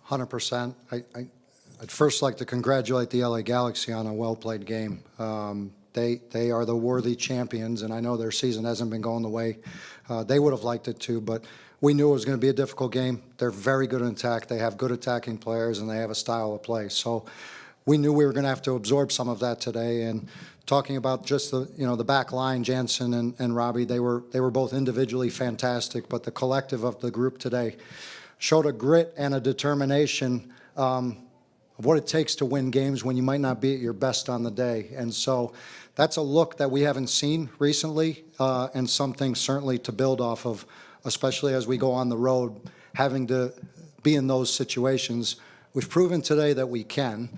100%. I'd first like to congratulate the LA Galaxy on a well-played game. They are the worthy champions, and I know their season hasn't been going the way they would have liked it to, but we knew it was going to be a difficult game. They're very good in attack. They have good attacking players, and they have a style of play. So we knew we were going to have to absorb some of that today. And talking about just the back line, Jansen and Robbie, they were both individually fantastic, but the collective of the group today showed a grit and a determination of what it takes to win games when you might not be at your best on the day. And so that's a look that we haven't seen recently, and something certainly to build off of, especially as we go on the road, having to be in those situations. We've proven today that we can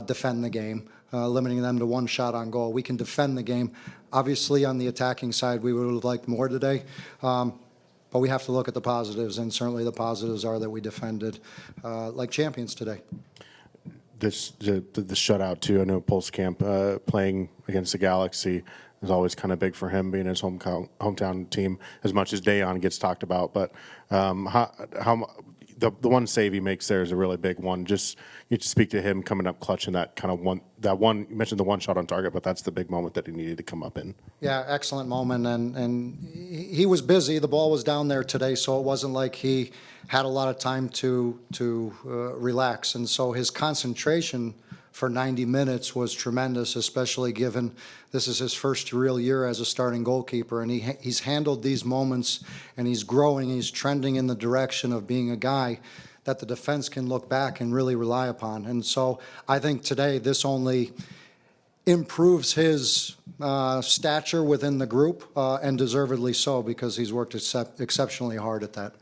defend the game, limiting them to one shot on goal. We can defend the game. Obviously, on the attacking side, we would have liked more today. But we have to look at the positives, and certainly the positives are that we defended like champions today. The shutout, too. I know Pulskamp playing against the Galaxy is always kind of big for him, being his hometown team, as much as Dayon gets talked about. But the one save he makes there is a really big one. Just you to speak to him coming up clutch in that kind of one. You mentioned the one shot on target, but that's the big moment that he needed to come up in. Yeah, excellent moment, and he was busy. The ball was down there today, so it wasn't like he had a lot of time to relax, and so his concentration for 90 minutes was tremendous, especially given this is his first real year as a starting goalkeeper, and he's handled these moments, and he's growing. He's trending in the direction of being a guy that the defense can look back and really rely upon. And so I think today this only improves his stature within the group, and deservedly so, because he's worked exceptionally hard at that.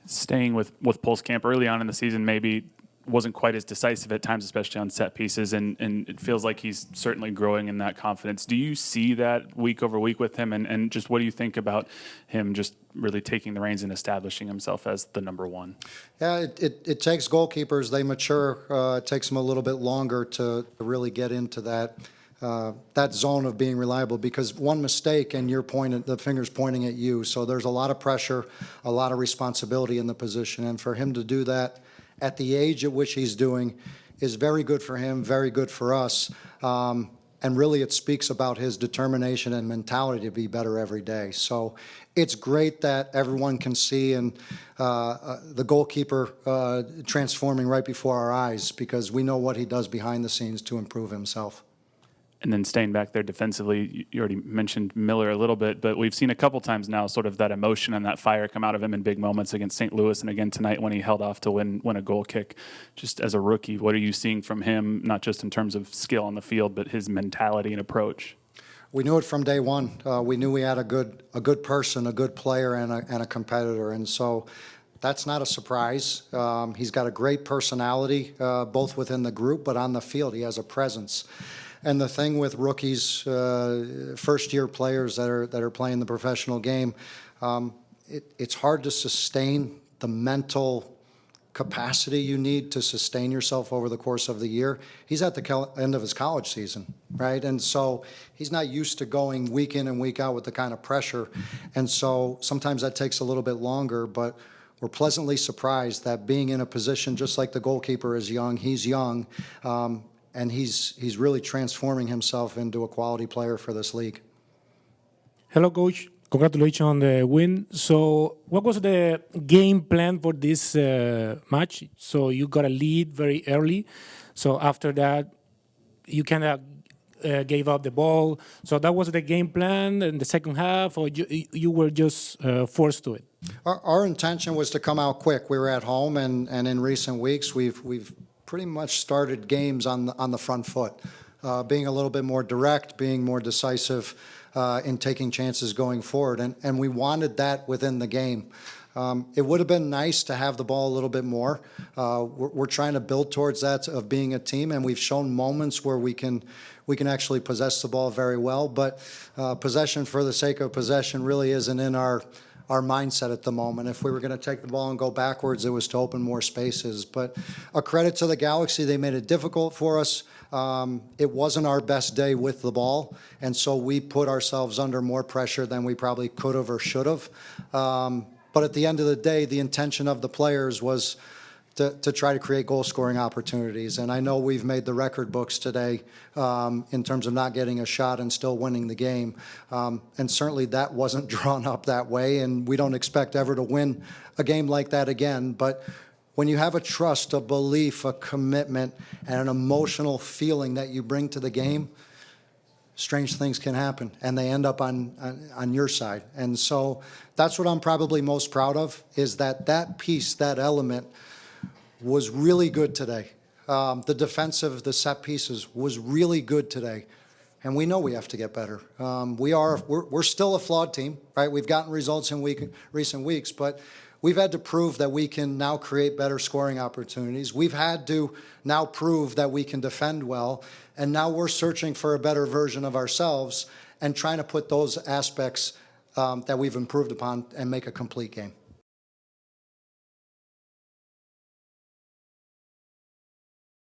Staying with Pulskamp, early on in the season, maybe wasn't quite as decisive at times, especially on set pieces, and it feels like he's certainly growing in that confidence. Do you see that week over week with him, and just what do you think about him just really taking the reins and establishing himself as the number one? Yeah, it takes goalkeepers. They mature. It takes them a little bit longer to really get into that zone of being reliable, because one mistake and the finger's pointing at you. So there's a lot of pressure, a lot of responsibility in the position, and for him to do that at the age at which he's doing is very good for him, very good for us. And really it speaks about his determination and mentality to be better every day. So it's great that everyone can see and the goalkeeper transforming right before our eyes, because we know what he does behind the scenes to improve himself. And then staying back there defensively, you already mentioned Miller a little bit, but we've seen a couple times now sort of that emotion and that fire come out of him in big moments against St. Louis, and again tonight when he held off to win a goal kick. Just as a rookie, what are you seeing from him, not just in terms of skill on the field, but his mentality and approach? We knew it from day one. We knew we had a good person, a good player, and a competitor, and so that's not a surprise. He's got a great personality, both within the group, but on the field he has a presence. And the thing with rookies, first-year players that are playing the professional game, it's hard to sustain the mental capacity you need to sustain yourself over the course of the year. He's at the end of his college season, right? And so he's not used to going week in and week out with the kind of pressure. And so sometimes that takes a little bit longer, but we're pleasantly surprised that being in a position just like the goalkeeper is young, he's young, and he's really transforming himself into a quality player for this league. Hello, Coach. Congratulations on the win. So what was the game plan for this match? So you got a lead very early. So after that, you kind of gave up the ball. So that was the game plan in the second half, or you were just forced to it? Our intention was to come out quick. We were at home, and in recent weeks, we've pretty much started games on the front foot, being a little bit more direct, being more decisive in taking chances going forward, and we wanted that within the game. It would have been nice to have the ball a little bit more. We're trying to build towards that of being a team, and we've shown moments where we can actually possess the ball very well, but possession for the sake of possession really isn't in our mindset at the moment. If we were going to take the ball and go backwards, it was to open more spaces. But a credit to the Galaxy, they made it difficult for us. It wasn't our best day with the ball, and so we put ourselves under more pressure than we probably could have or should have. But at the end of the day, the intention of the players was to try to create goal-scoring opportunities. And I know we've made the record books today in terms of not getting a shot and still winning the game. And certainly that wasn't drawn up that way, and we don't expect ever to win a game like that again. But when you have a trust, a belief, a commitment, and an emotional feeling that you bring to the game, strange things can happen, and they end up on your side. And so that's what I'm probably most proud of, is that piece, that element, was really good today. The defensive, the set pieces was really good today. And we know we have to get better. We're still a flawed team, right? We've gotten results in recent weeks, but we've had to prove that we can now create better scoring opportunities. We've had to now prove that we can defend well. And now we're searching for a better version of ourselves and trying to put those aspects that we've improved upon and make a complete game.